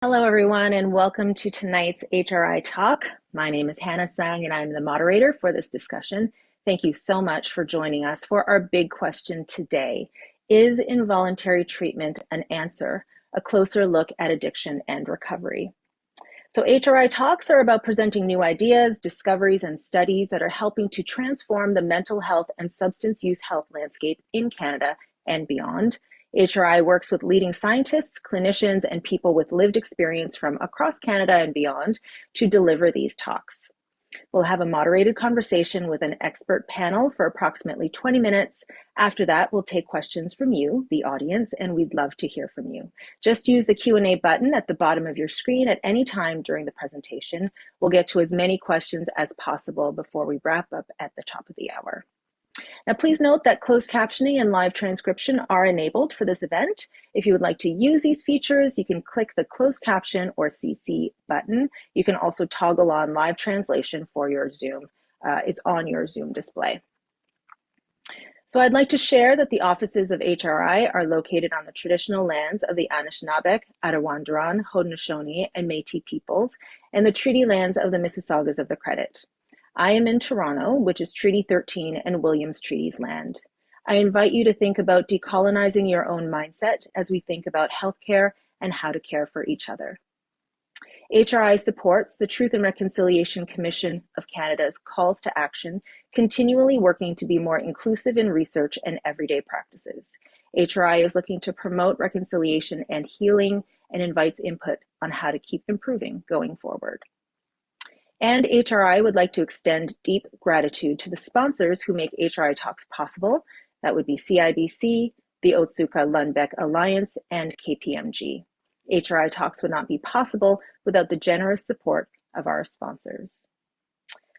Hello, everyone, and welcome to tonight's HRI Talk. My name is Hannah Sang, and I'm the moderator for this discussion. Thank you so much for joining us for our big question today. Is involuntary treatment an answer? A closer look at addiction and recovery. So HRI Talks are about presenting new ideas, discoveries, and studies that are helping to transform the mental health and substance use health landscape in Canada and beyond. HRI works with leading scientists, clinicians, and people with lived experience from across Canada and beyond to deliver these talks. We'll have a moderated conversation with an expert panel for approximately 20 minutes. After that, we'll take questions from you, the audience, and we'd love to hear from you. Just use the Q&A button at the bottom of your screen at any time during the presentation. We'll get to as many questions as possible before we wrap up at the top of the hour. Now, please note that closed captioning and live transcription are enabled for this event. If you would like to use these features, you can click the closed caption or CC button. You can also toggle on live translation for your Zoom. It's on your Zoom display. So I'd like to share that the offices of HRI are located on the traditional lands of the Anishinaabeg, Arawandran, Haudenosaunee, and Métis peoples, and the treaty lands of the Mississaugas of the Credit. I am in Toronto, which is Treaty 13 and Williams Treaty's land. I invite you to think about decolonizing your own mindset as we think about healthcare and how to care for each other. HRI supports the Truth and Reconciliation Commission of Canada's calls to action, continually working to be more inclusive in research and everyday practices. HRI is looking to promote reconciliation and healing and invites input on how to keep improving going forward. And HRI would like to extend deep gratitude to the sponsors who make HRI Talks possible. That would be CIBC, the Otsuka Lundbeck Alliance, and KPMG. HRI Talks would not be possible without the generous support of our sponsors.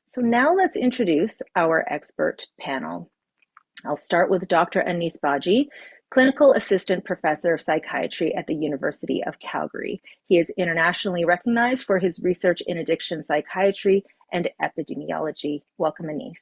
So now let's introduce our expert panel. I'll start with Dr. Anis Bahji, Clinical Assistant Professor of Psychiatry at the University of Calgary. He is internationally recognized for his research in addiction psychiatry and epidemiology. Welcome, Anis.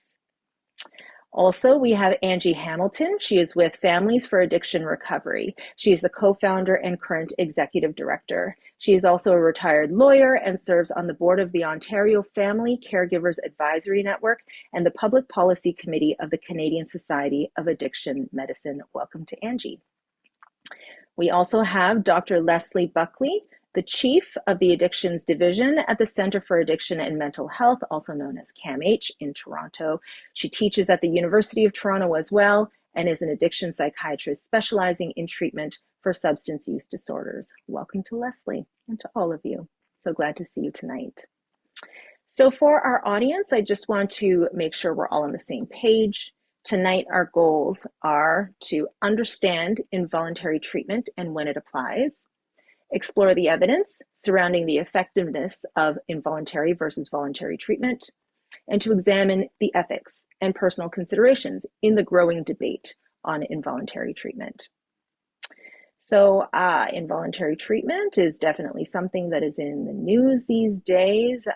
Also, we have Angie Hamilton. She is with Families for Addiction Recovery. She is the co-founder and current executive director. She is also a retired lawyer and serves on the board of the Ontario Family Caregivers Advisory Network and the Public Policy Committee of the Canadian Society of Addiction Medicine. Welcome to Angie. We also have Dr. Leslie Buckley, the Chief of the Addictions Division at the Centre for Addiction and Mental Health, also known as CAMH, in Toronto. She teaches at the University of Toronto as well and is an addiction psychiatrist specializing in treatment for substance use disorders. Welcome to Leslie and to all of you. So glad to see you tonight. So for our audience, I just want to make sure we're all on the same page. Tonight, our goals are to understand involuntary treatment and when it applies, explore the evidence surrounding the effectiveness of involuntary versus voluntary treatment, and to examine the ethics and personal considerations in the growing debate on involuntary treatment. So involuntary treatment is definitely something that is in the news these days.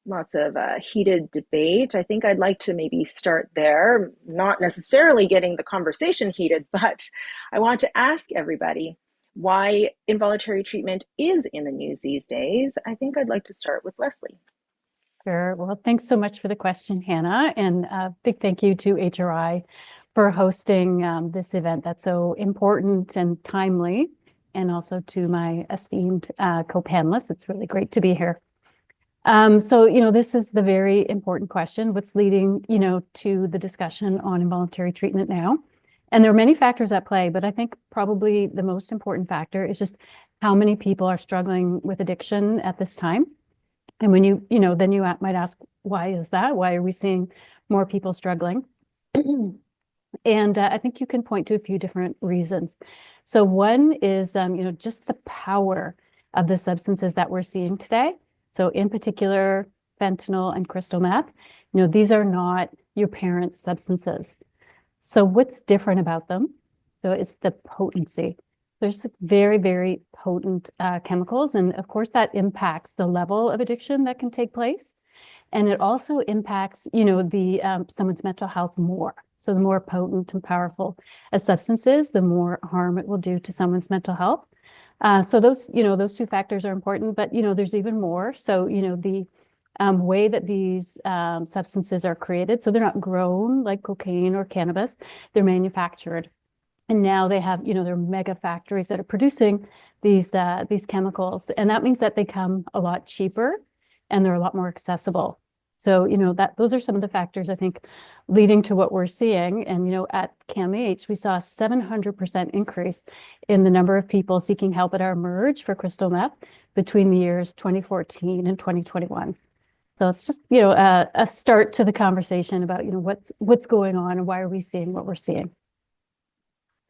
Lots of heated debate. I think I'd like to maybe start there, not necessarily getting the conversation heated, but I want to ask everybody why involuntary treatment is in the news these days. I think I'd like to start with Leslie. Sure. Well, thanks so much for the question, Hannah, and a big thank you to HRI for hosting this event that's so important and timely, and also to my esteemed co-panelists. It's really great to be here. So, this is the very important question, what's leading, to the discussion on involuntary treatment now. And there are many factors at play, but I think probably the most important factor is just how many people are struggling with addiction at this time. And when then you might ask, why is that? Why are we seeing more people struggling? And I think you can point to a few different reasons. So one is, just the power of the substances that we're seeing today. So in particular, fentanyl and crystal meth, these are not your parents' substances. So what's different about them? So it's the potency. There's very, very potent chemicals. And of course, that impacts the level of addiction that can take place. And it also impacts, someone's mental health more. So the more potent and powerful a substance is, the more harm it will do to someone's mental health. So those two factors are important, but, there's even more. So, the way that these substances are created, so they're not grown like cocaine or cannabis, they're manufactured. And now they have, they're mega factories that are producing these chemicals. And that means that they come a lot cheaper and they're a lot more accessible. So, those are some of the factors I think leading to what we're seeing. And, at CAMH, we saw a 700% increase in the number of people seeking help at our merge for crystal meth between the years 2014 and 2021. So it's just, a start to the conversation about, what's going on and why are we seeing what we're seeing.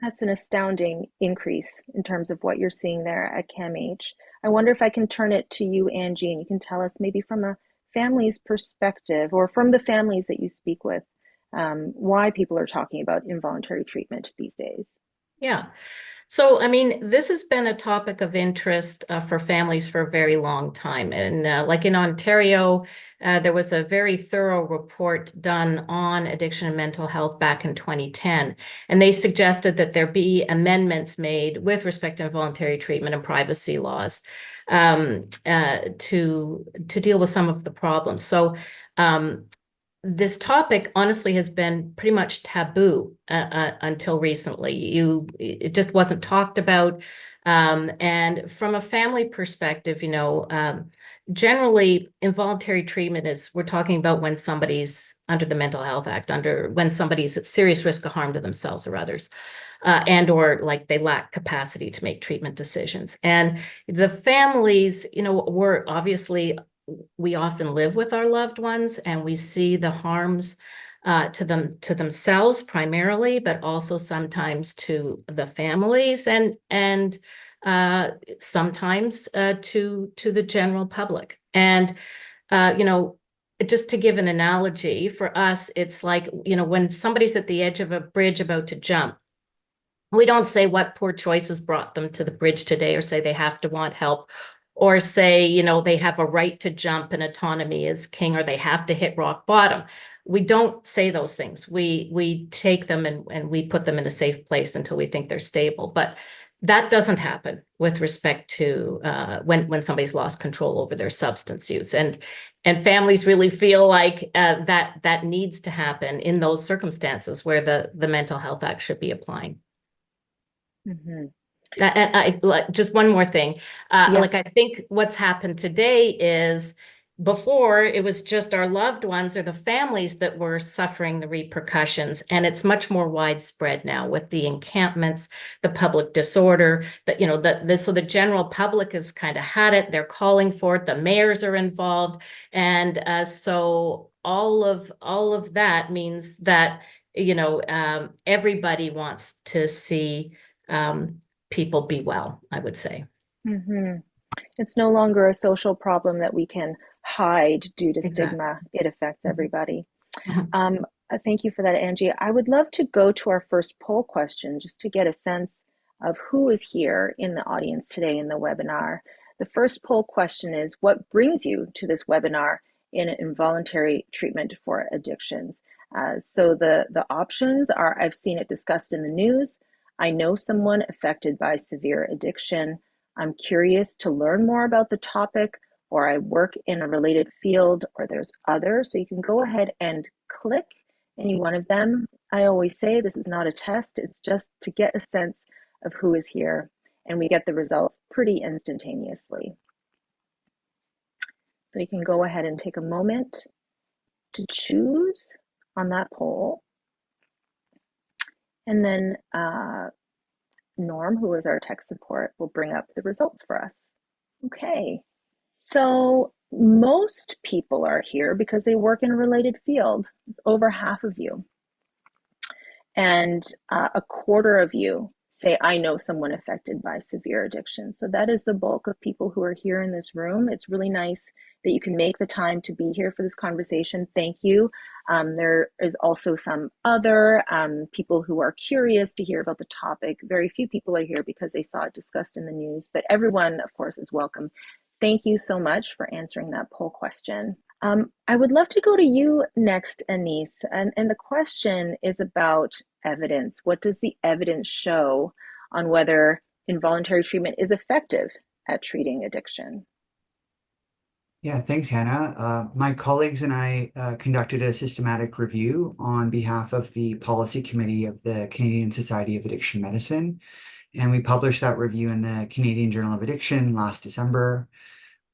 That's an astounding increase in terms of what you're seeing there at CAMH. I wonder if I can turn it to you, Angie, and you can tell us maybe from a family's perspective or from the families that you speak with, why people are talking about involuntary treatment these days. Yeah. So, I mean, this has been a topic of interest for families for a very long time. And like in Ontario, there was a very thorough report done on addiction and mental health back in 2010. And they suggested that there be amendments made with respect to involuntary treatment and privacy laws to deal with some of the problems. So this topic honestly has been pretty much taboo until recently. It just wasn't talked about. And from a family perspective, generally involuntary treatment is, we're talking about when somebody's under the Mental Health Act, when somebody's at serious risk of harm to themselves or others, and or like they lack capacity to make treatment decisions. And the families, were obviously, we often live with our loved ones and we see the harms to themselves primarily, but also sometimes to the families and sometimes to the general public. And just to give an analogy for us, it's like, when somebody's at the edge of a bridge about to jump, we don't say what poor choices brought them to the bridge today, or say they have to want help, or say, they have a right to jump and autonomy is king, or they have to hit rock bottom. We don't say those things. We take them and we put them in a safe place until we think they're stable. But that doesn't happen with respect to when somebody's lost control over their substance use. And families really feel like that needs to happen in those circumstances where the Mental Health Act should be applying. Mm-hmm. Just one more thing. Yeah. Like, I think what's happened today is, before it was just our loved ones or the families that were suffering the repercussions, and it's much more widespread now with the encampments, the public disorder, that so the general public has kind of had it. They're calling for it. The mayors are involved, and so all of that means that everybody wants to see people be well, I would say. Mm-hmm. It's no longer a social problem that we can hide due to Exactly. stigma. It affects everybody. Mhm. Thank you for that, Angie. I would love to go to our first poll question just to get a sense of who is here in the audience today in the webinar. The first poll question is, what brings you to this webinar in involuntary treatment for addictions? So the options are, I've seen it discussed in the news, I know someone affected by severe addiction, I'm curious to learn more about the topic, or I work in a related field, or there's other. So you can go ahead and click any one of them. I always say this is not a test, it's just to get a sense of who is here, and we get the results pretty instantaneously. So you can go ahead and take a moment to choose on that poll. And then Norm, who is our tech support, will bring up the results for us. Okay, so most people are here because they work in a related field. It's over half of you. And a quarter of you say, I know someone affected by severe addiction. So that is the bulk of people who are here in this room. It's really nice that you can make the time to be here for this conversation. Thank you. There is also some other people who are curious to hear about the topic. Very few people are here because they saw it discussed in the news, but everyone, of course, is welcome. Thank you so much for answering that poll question. I would love to go to you next, Anise, and the question is about evidence. What does the evidence show on whether involuntary treatment is effective at treating addiction? Yeah, thanks, Hannah. My colleagues and I conducted a systematic review on behalf of the policy committee of the Canadian Society of Addiction Medicine, and we published that review in the Canadian Journal of Addiction last December.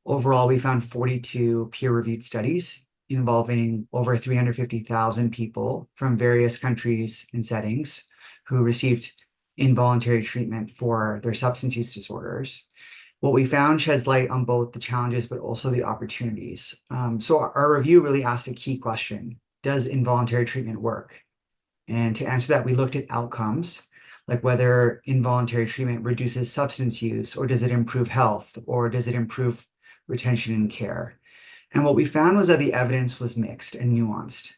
Overall, we found 42 peer-reviewed studies involving over 350,000 people from various countries and settings who received involuntary treatment for their substance use disorders. What we found sheds light on both the challenges, but also the opportunities. So our review really asked a key question: does involuntary treatment work? And to answer that, we looked at outcomes, like whether involuntary treatment reduces substance use, or does it improve health, or does it improve retention and care? And what we found was that the evidence was mixed and nuanced.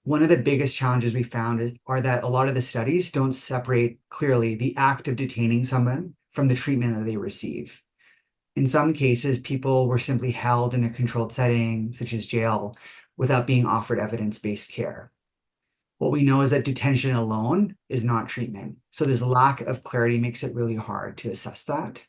One of the biggest challenges we found are that a lot of the studies don't separate clearly the act of detaining someone from the treatment that they receive. In some cases, people were simply held in a controlled setting, such as jail, without being offered evidence-based care. What we know is that detention alone is not treatment. So this lack of clarity makes it really hard to assess that.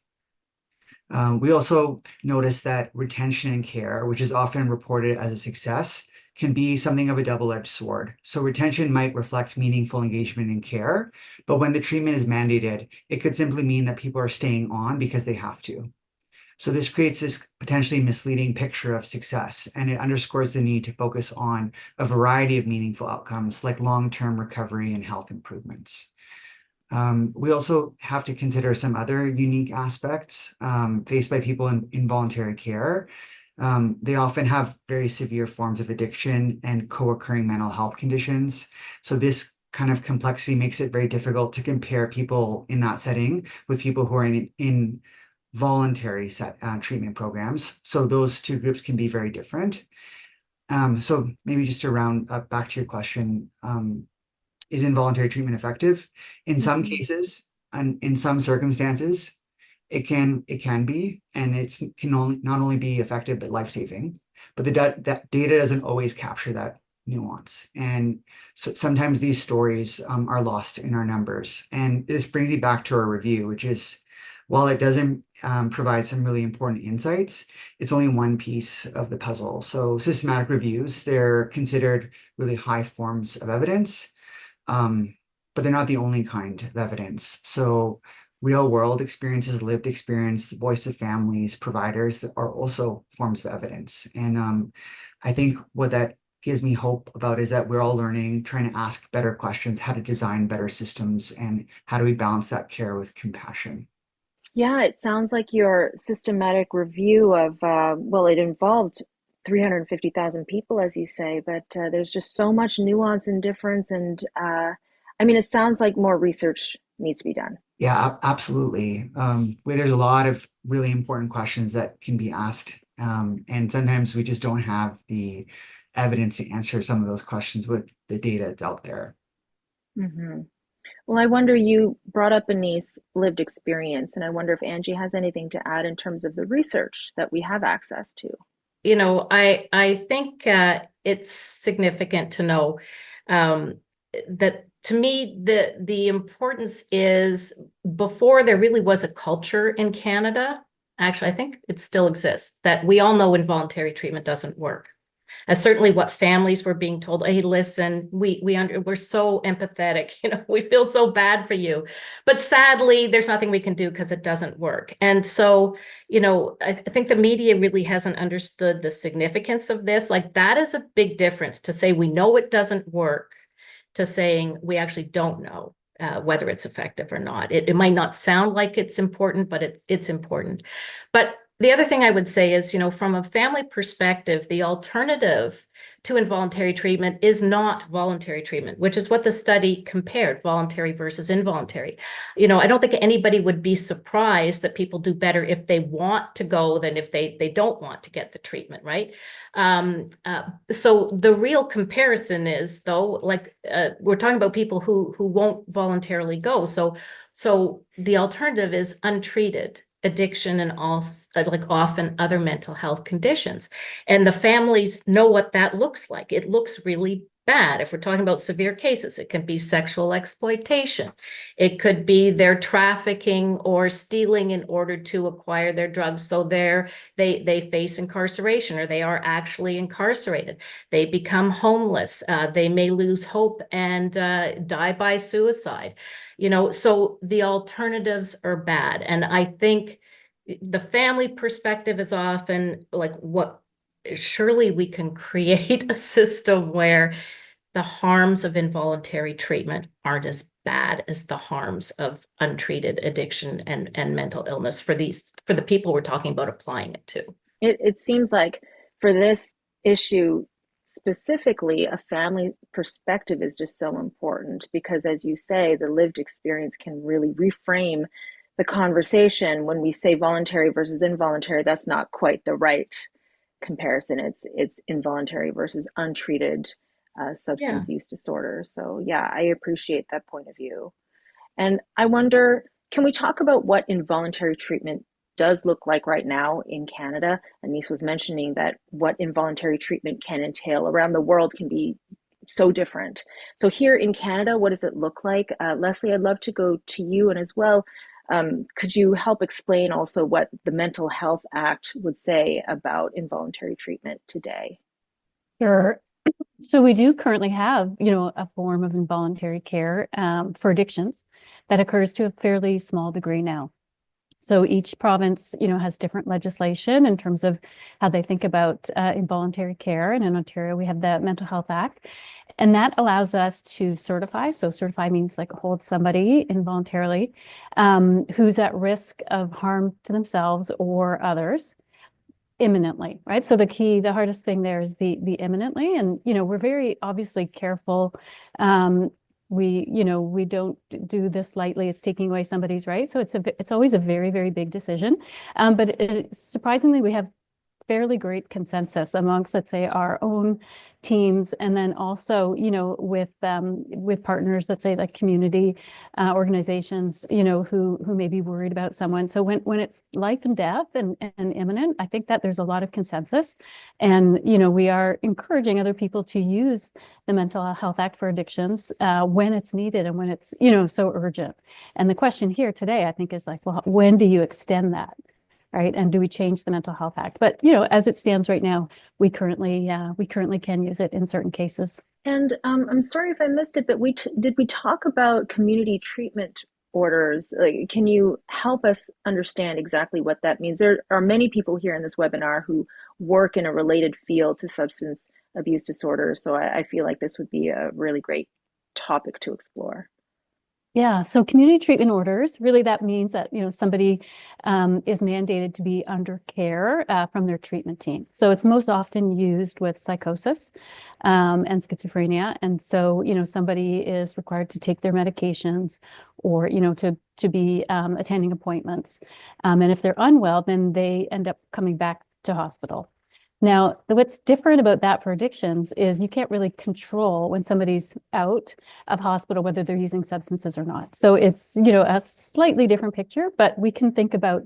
We also noticed that retention and care, which is often reported as a success, can be something of a double-edged sword. So retention might reflect meaningful engagement and care, but when the treatment is mandated, it could simply mean that people are staying on because they have to. So this creates this potentially misleading picture of success, and it underscores the need to focus on a variety of meaningful outcomes like long-term recovery and health improvements. We also have to consider some other unique aspects faced by people in involuntary care. They often have very severe forms of addiction and co-occurring mental health conditions. So this kind of complexity makes it very difficult to compare people in that setting with people who are in voluntary treatment programs. So those two groups can be very different. So maybe just to round up back to your question, is involuntary treatment effective? In some cases, and in some circumstances, it can be, and it can not only be effective but life-saving. But that data doesn't always capture that nuance, and so sometimes these stories are lost in our numbers. And this brings me back to our review, which is, while it doesn't provide some really important insights, it's only one piece of the puzzle. So systematic reviews, they're considered really high forms of evidence. But they're not the only kind of evidence. So real world experiences, lived experience, the voice of families, providers are also forms of evidence. And I think what that gives me hope about is that we're all learning, trying to ask better questions, how to design better systems, and how do we balance that care with compassion. Yeah, it sounds like your systematic review of, well, it involved 350,000 people, as you say, but there's just so much nuance and difference. And I mean, it sounds like more research needs to be done. Yeah, absolutely. Where there's a lot of really important questions that can be asked. And sometimes we just don't have the evidence to answer some of those questions with the data that's out there. Mm-hmm. Well, I wonder, you brought up Anis's lived experience, and I wonder if Angie has anything to add in terms of the research that we have access to. You know, I think it's significant to know that, to me, the importance is, before there really was a culture in Canada, actually, I think it still exists, that we all know involuntary treatment doesn't work. Certainly what families were being told, hey, listen, we're so empathetic, you know, we feel so bad for you. But sadly, there's nothing we can do because it doesn't work. And so, you know, I think the media really hasn't understood the significance of this. Like, that is a big difference, to say we know it doesn't work, to saying we actually don't know whether it's effective or not. It might not sound like it's important, but it's important. But the other thing I would say is, you know, from a family perspective, the alternative to involuntary treatment is not voluntary treatment, which is what the study compared, voluntary versus involuntary. You know, I don't think anybody would be surprised that people do better if they want to go than if they don't want to get the treatment, right? So the real comparison is, though, like we're talking about people who won't voluntarily go. So the alternative is untreated addiction and also, like, often other mental health conditions. And the families know what that looks like. It looks really bad. If we're talking about severe cases, it can be sexual exploitation. It could be they're trafficking or stealing in order to acquire their drugs. So they face incarceration, or they are actually incarcerated. They become homeless. They may lose hope and die by suicide. So the alternatives are bad. And I think the family perspective is often like, surely we can create a system where the harms of involuntary treatment aren't as bad as the harms of untreated addiction and mental illness for the people we're talking about applying it to. It seems like for this issue specifically, a family perspective is just so important because, as you say, the lived experience can really reframe the conversation. When we say voluntary versus involuntary, that's not quite the right comparison. It's involuntary versus untreated substance use disorder. So yeah, I appreciate that point of view. And I wonder, can we talk about what involuntary treatment does look like right now in Canada? Anise was mentioning that what involuntary treatment can entail around the world can be so different. So here in Canada, what does it look like? Leslie, I'd love to go to you, and as well, could you help explain also what the Mental Health Act would say about involuntary treatment today? Sure. So we do currently have, a form of involuntary care for addictions that occurs to a fairly small degree now. So each province, has different legislation in terms of how they think about involuntary care. And in Ontario, we have the Mental Health Act, and that allows us to certify. So certify means like hold somebody involuntarily who's at risk of harm to themselves or others imminently, right? So the hardest thing there is the imminently, and we're very obviously careful. We don't do this lightly. It's taking away somebody's right. So it's always a very, very big decision. But surprisingly, we have fairly great consensus amongst, let's say, our own teams, and then also, with partners, let's say like community organizations, who may be worried about someone. So when it's life and death and imminent, I think that there's a lot of consensus, and we are encouraging other people to use the Mental Health Act for addictions when it's needed and when it's so urgent. And the question here today, I think, is like, well, when do you extend that? Right. And do we change the Mental Health Act? But, as it stands right now, we currently can use it in certain cases. And I'm sorry if I missed it, but did we talk about community treatment orders? Like, can you help us understand exactly what that means? There are many people here in this webinar who work in a related field to substance abuse disorders. So I feel like this would be a really great topic to explore. Yeah, so community treatment orders, really that means that, somebody is mandated to be under care from their treatment team. So it's most often used with psychosis and schizophrenia. And so, somebody is required to take their medications or, to be attending appointments. And if they're unwell, then they end up coming back to hospital. Now, what's different about that for addictions is you can't really control when somebody's out of hospital, whether they're using substances or not. So it's, a slightly different picture, but we can think about,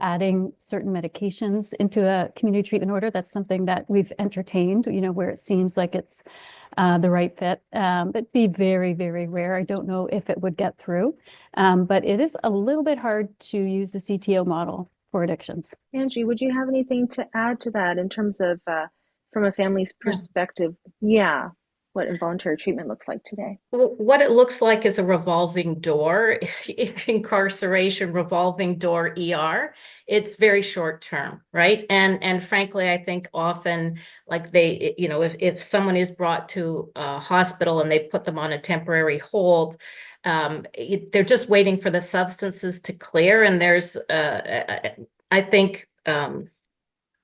adding certain medications into a community treatment order. That's something that we've entertained, where it seems like it's the right fit, but be very, very rare. I don't know if it would get through, but it is a little bit hard to use the CTO model for addictions. Angie, would you have anything to add to that in terms of, from a family's perspective, what involuntary treatment looks like today? Well, what it looks like is a revolving door, incarceration, revolving door ER. It's very short term, right? And frankly, I think often like they, if someone is brought to a hospital and they put them on a temporary hold, they're just waiting for the substances to clear. And there's, I think,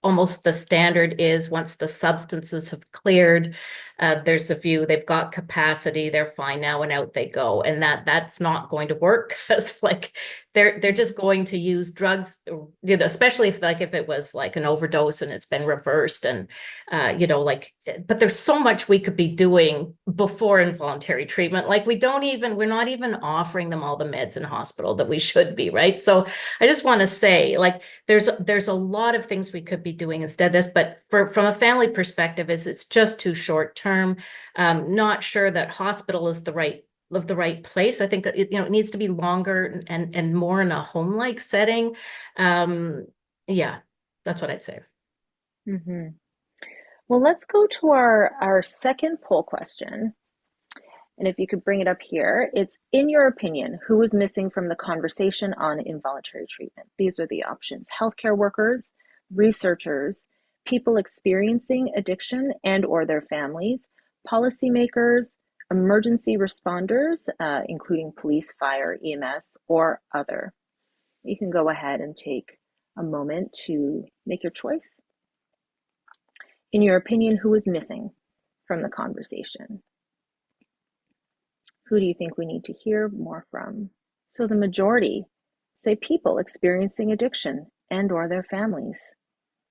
almost the standard is once the substances have cleared, there's a view they've got capacity, they're fine now, and out they go. And that's not going to work because like they're just going to use drugs, especially if it was like an overdose and it's been reversed, and but there's so much we could be doing before involuntary treatment. Like we're not even offering them all the meds in hospital that we should be, right? So I just want to say, like, there's a lot of things we could be doing instead of this, but from a family perspective, it's just too short term. Not sure that hospital is the right place. I think that it needs to be longer and more in a home-like setting. Yeah, that's what I'd say. Mm-hmm. Well, let's go to our second poll question. And if you could bring it up here, it's, in your opinion, who is missing from the conversation on involuntary treatment? These are the options: healthcare workers, researchers, people experiencing addiction and or their families, policymakers, emergency responders, including police, fire, EMS, or other. You can go ahead and take a moment to make your choice. In your opinion, who is missing from the conversation? Who do you think we need to hear more from? So the majority say people experiencing addiction and or their families.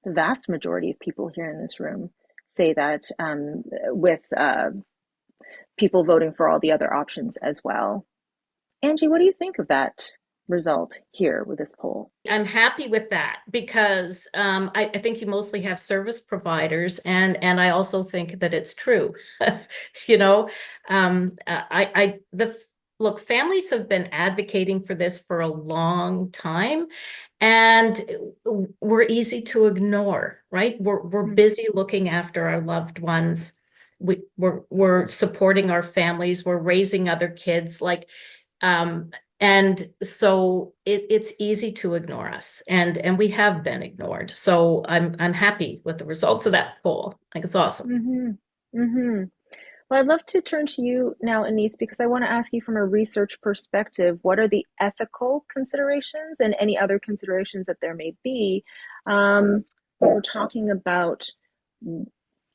The vast majority of people here in this room say that, with people voting for all the other options as well. Angie, what do you think of that result here with this poll? I'm happy with that because I think you mostly have service providers, and I also think that it's true. Look, families have been advocating for this for a long time, and we're easy to ignore, right? We're busy looking after our loved ones. We're supporting our families. We're raising other kids, and so it's easy to ignore us, and we have been ignored. So I'm happy with the results of that poll. I think it's awesome. Mm-hmm. Mm-hmm. Well, I'd love to turn to you now, Anise, because I want to ask you from a research perspective, what are the ethical considerations and any other considerations that there may be when we're talking about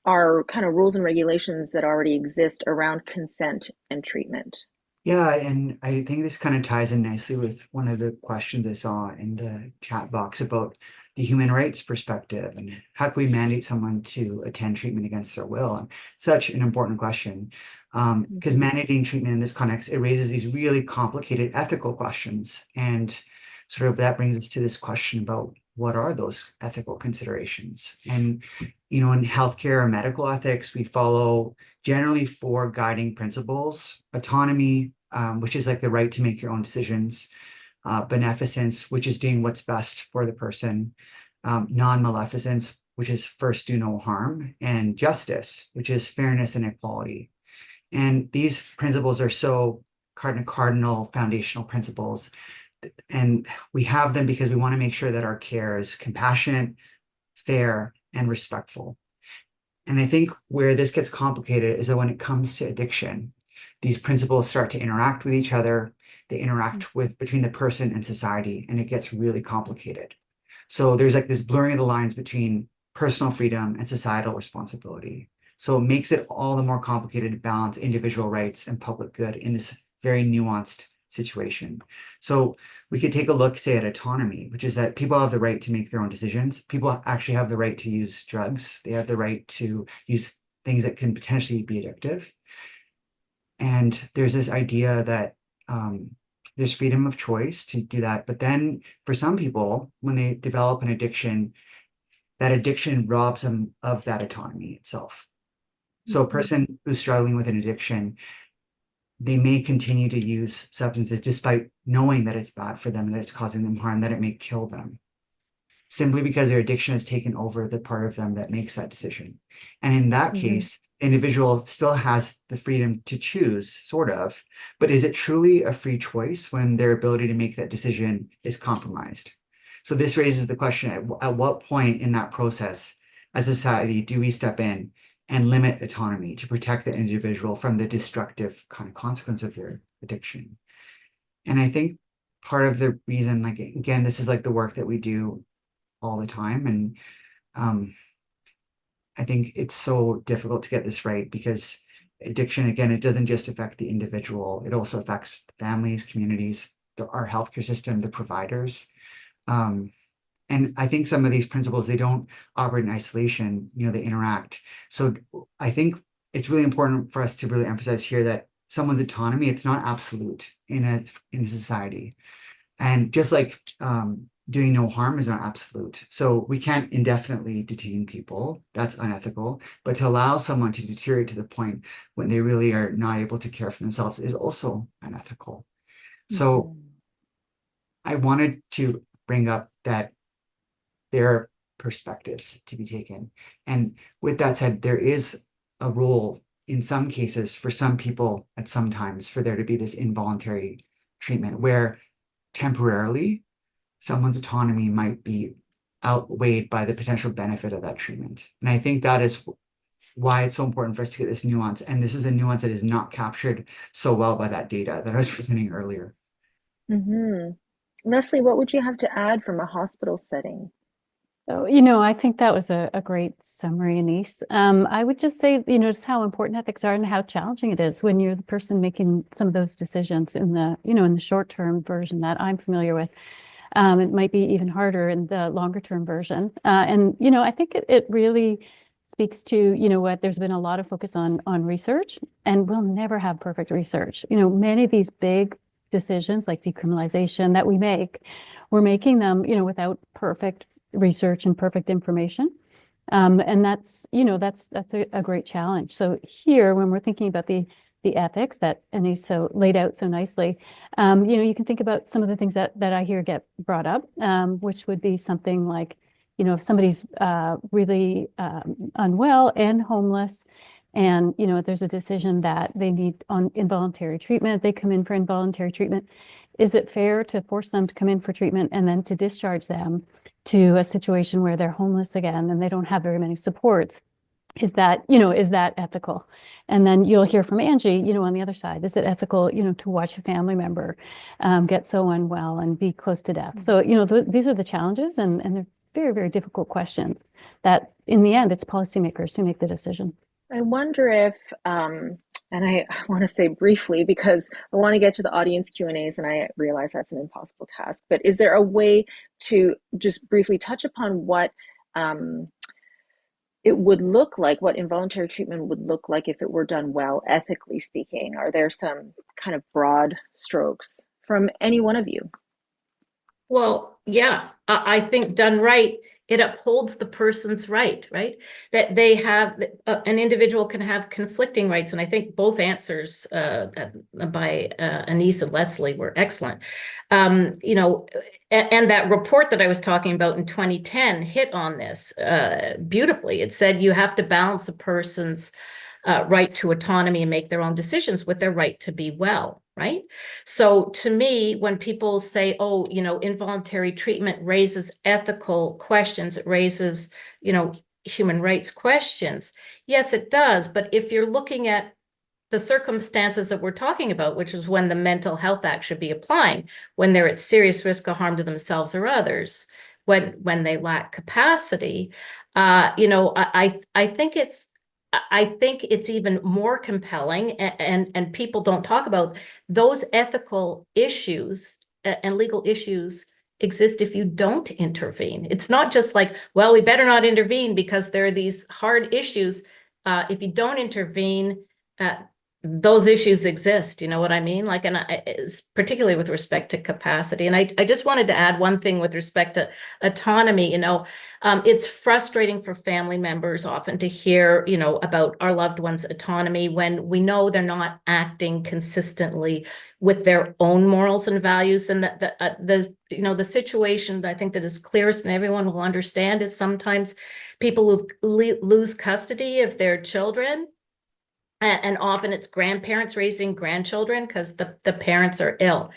our kind of rules and regulations that already exist around consent and treatment? Yeah, and I think this kind of ties in nicely with one of the questions I saw in the chat box about the human rights perspective and how can we mandate someone to attend treatment against their will? And such an important question, because mandating treatment in this context, it raises these really complicated ethical questions. And sort of that brings us to this question about what are those ethical considerations? And, in healthcare or medical ethics, we follow generally 4 guiding principles: autonomy, which is like the right to make your own decisions; beneficence, which is doing what's best for the person; non-maleficence, which is first do no harm; and justice, which is fairness and equality. And these principles are so cardinal foundational principles. And we have them because we want to make sure that our care is compassionate, fair, and respectful. And I think where this gets complicated is that when it comes to addiction, these principles start to interact with each other. They interact between the person and society, and it gets really complicated. So there's like this blurring of the lines between personal freedom and societal responsibility. So it makes it all the more complicated to balance individual rights and public good in this very nuanced situation. So we could take a look, say, at autonomy, which is that people have the right to make their own decisions. People actually have the right to use drugs. They have the right to use things that can potentially be addictive. And there's this idea that there's freedom of choice to do that. But then for some people, when they develop an addiction, that addiction robs them of that autonomy itself. So a person who's struggling with an addiction, they may continue to use substances despite knowing that it's bad for them and that it's causing them harm, that it may kill them, simply because their addiction has taken over the part of them that makes that decision. And in that case, the individual still has the freedom to choose, sort of, but is it truly a free choice when their ability to make that decision is compromised? So this raises the question, at what point in that process, as a society, do we step in and limit autonomy to protect the individual from the destructive kind of consequence of their addiction? And I think part of the reason, like, again, this is like the work that we do all the time. And I think it's so difficult to get this right because addiction, again, it doesn't just affect the individual, it also affects families, communities, our healthcare system, the providers. And I think some of these principles, they don't operate in isolation, they interact. So I think it's really important for us to really emphasize here that someone's autonomy, it's not absolute in a society. And just like doing no harm is not absolute. So we can't indefinitely detain people. That's unethical. But to allow someone to deteriorate to the point when they really are not able to care for themselves is also unethical. So I wanted to bring up that there are perspectives to be taken. And with that said, there is a role in some cases for some people at some times for there to be this involuntary treatment where temporarily someone's autonomy might be outweighed by the potential benefit of that treatment. And I think that is why it's so important for us to get this nuance. And this is a nuance that is not captured so well by that data that I was presenting earlier. Leslie, what would you have to add from a hospital setting? So, I think that was a great summary, Anise. I would just say, just how important ethics are and how challenging it is when you're the person making some of those decisions in the, in the short-term version that I'm familiar with. It might be even harder in the longer-term version. And, I think it really speaks to, what there's been a lot of focus on research, and we'll never have perfect research. Many of these big decisions like decriminalization that we're making them, without perfect research and perfect information. And that's a great challenge. So here, when we're thinking about the ethics that Anise laid out so nicely, you can think about some of the things that I hear get brought up, which would be something like, if somebody's really unwell and homeless, and there's a decision that they need on involuntary treatment, they come in for involuntary treatment. Is it fair to force them to come in for treatment and then to discharge them to a situation where they're homeless again and they don't have very many supports? Is that ethical? And then you'll hear from Angie, on the other side, is it ethical, to watch a family member get so unwell and be close to death? So, these are the challenges, and they're very, very difficult questions that in the end, it's policymakers who make the decision. I wonder if, and I want to say briefly because I want to get to the audience Q&As and I realize that's an impossible task, but is there a way to just briefly touch upon what it would look like, what involuntary treatment would look like if it were done well, ethically speaking? Are there some kind of broad strokes from any one of you? Well, yeah, I think done right, it upholds the person's right? That they have, an individual can have conflicting rights. And I think both answers by Anise and Leslie were excellent. And that report that I was talking about in 2010 hit on this beautifully. It said you have to balance a person's right to autonomy and make their own decisions with their right to be well, right? So to me, when people say, oh, involuntary treatment raises ethical questions, it raises, human rights questions. Yes, it does. But if you're looking at the circumstances that we're talking about, which is when the Mental Health Act should be applying, when they're at serious risk of harm to themselves or others, when they lack capacity, I think it's even more compelling, and people don't talk about those ethical issues and legal issues exist if you don't intervene. It's not just like, well, we better not intervene because there are these hard issues. If you don't intervene, those issues exist. You know what I mean? Like, and it's particularly with respect to capacity. And I just wanted to add one thing with respect to autonomy. It's frustrating for family members often to hear, about our loved ones' autonomy when we know they're not acting consistently with their own morals and values. And the situation that I think that is clearest and everyone will understand is sometimes people who lose custody of their children. And often it's grandparents raising grandchildren because the parents are ill.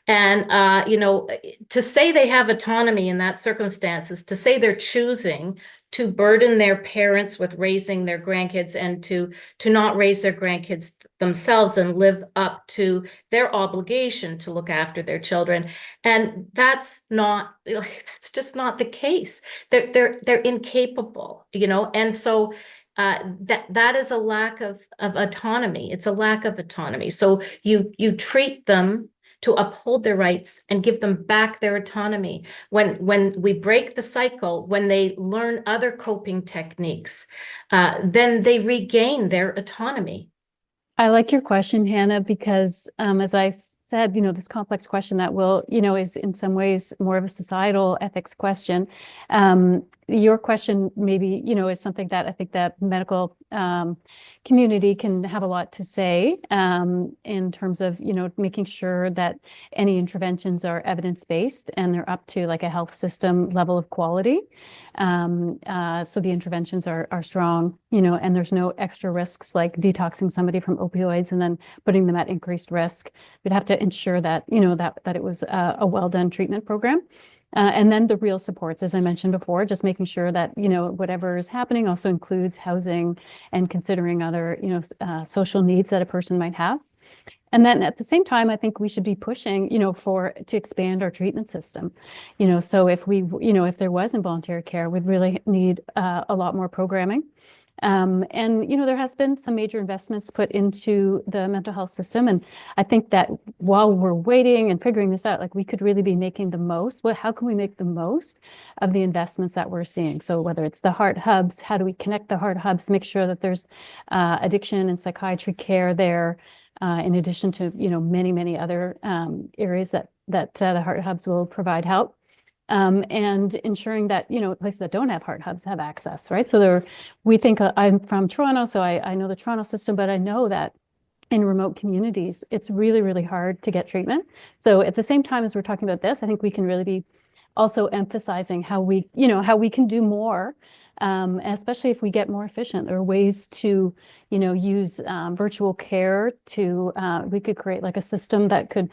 And, to say they have autonomy in that circumstances, to say they're choosing to burden their parents with raising their grandkids and to not raise their grandkids themselves and live up to their obligation to look after their children. And that's just not the case. They're incapable, and so that is a lack of autonomy. It's a lack of autonomy. So you treat them to uphold their rights and give them back their autonomy. When we break the cycle, when they learn other coping techniques, then they regain their autonomy. I like your question, Hannah, because as I said, this complex question that will, is in some ways more of a societal ethics question. Your question maybe, is something that I think that medical community can have a lot to say in terms of, making sure that any interventions are evidence-based and they're up to like a health system level of quality. So the interventions are strong, and there's no extra risks like detoxing somebody from opioids and then putting them at increased risk. We'd have to ensure that, that it was a well-done treatment program. And then the real supports, as I mentioned before, just making sure that, whatever is happening also includes housing and considering other, social needs that a person might have. And then at the same time, I think we should be pushing, to expand our treatment system. So if if there was involuntary care, we'd really need a lot more programming. And, there has been some major investments put into the mental health system. And I think that while we're waiting and figuring this out, like we could really be making the most. How can we make the most of the investments that we're seeing? So whether it's the heart hubs, how do we connect the heart hubs, make sure that there's addiction and psychiatry care there, in addition to, many, many other areas that the heart hubs will provide help. And ensuring that, places that don't have heart hubs have access, right? So we think I'm from Toronto, so I know the Toronto system, but I know that in remote communities, it's really, really hard to get treatment. So at the same time as we're talking about this, I think we can really be also emphasizing how we can do more, especially if we get more efficient. There are ways to, use virtual care to, we could create like a system that could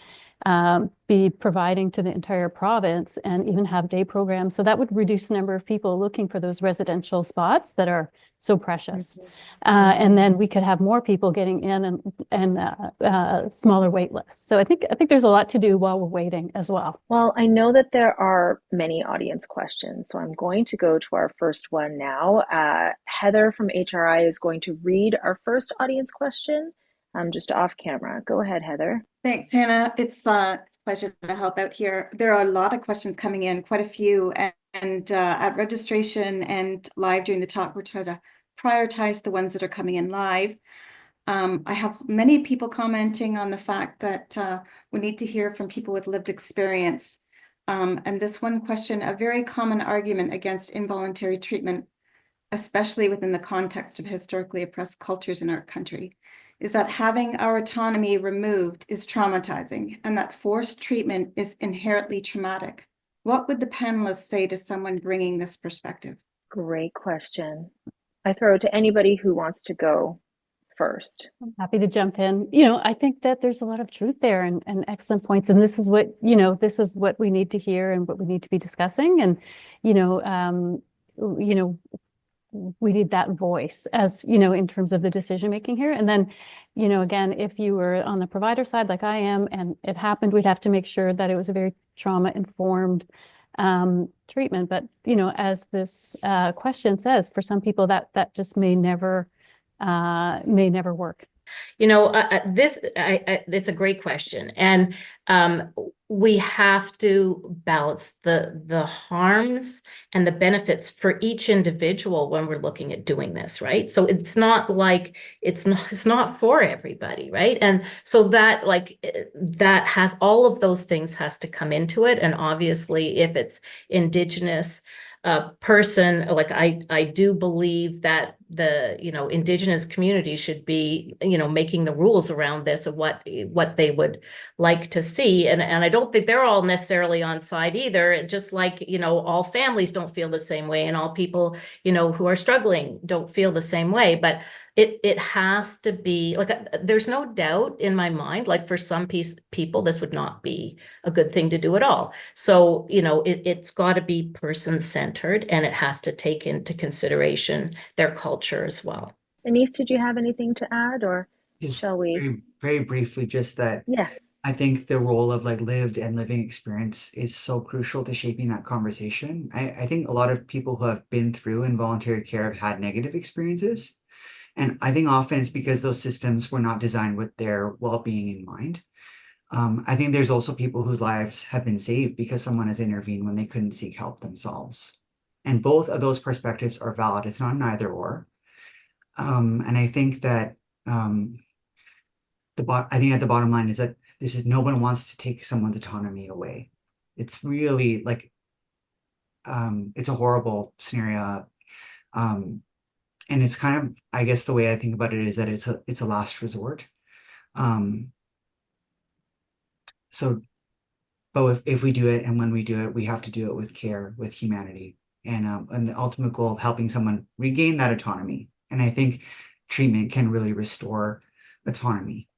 be providing to the entire province and even have day programs. So that would reduce the number of people looking for those residential spots that are so precious. And then we could have more people getting in and smaller wait lists. So I think there's a lot to do while we're waiting as well. Well, I know that there are many audience questions, so I'm going to go to our first one now. Heather from HRI is going to read our first audience question, just off camera. Go ahead, Heather. Thanks, Hannah. It's a pleasure to help out here. There are a lot of questions coming in, quite a few, and at registration and live during the talk, we're trying to prioritize the ones that are coming in live. I have many people commenting on the fact that we need to hear from people with lived experience. And this one question, a very common argument against involuntary treatment, especially within the context of historically oppressed cultures in our country, is that having our autonomy removed is traumatizing and that forced treatment is inherently traumatic. What would the panelists say to someone bringing this perspective? Great question. I throw it to anybody who wants to go first. I'm happy to jump in. I think that there's a lot of truth there and excellent points. And this is what, this is what we need to hear and what we need to be discussing. And, we need that voice as, in terms of the decision making here. And then, again, if you were on the provider side like I am and it happened, we'd have to make sure that it was a very trauma-informed treatment. But, as this question says, for some people that just may never work. It's a great question. And we have to balance the harms and the benefits for each individual when we're looking at doing this, right? So it's not like it's not for everybody, right? And so that has all of those things has to come into it. And obviously, if it's Indigenous person, like I do believe that the Indigenous community should be making the rules around this of what they would like to see, and I don't think they're all necessarily on side either. Just like all families don't feel the same way, and all people who are struggling don't feel the same way. But it has to be like there's no doubt in my mind, like for some people this would not be a good thing to do at all. So it's got to be person-centered, and it has to take into consideration their culture as well. Denise, did you have anything to add, or Just shall we? very, very briefly, just that Yes. I think the role of like lived and living experience is so crucial to shaping that conversation. I think a lot of people who have been through involuntary care have had negative experiences. And I think often it's because those systems were not designed with their well-being in mind. I think there's also people whose lives have been saved because someone has intervened when they couldn't seek help themselves. And both of those perspectives are valid. It's not an either or. And I think that I think at the bottom line is that no one wants to take someone's autonomy away. It's really like, it's a horrible scenario. And it's kind of, I guess the way I think about it is that it's a last resort. But if we do it, and when we do it, we have to do it with care, with humanity, and the ultimate goal of helping someone regain that autonomy. And I think treatment can really restore autonomy.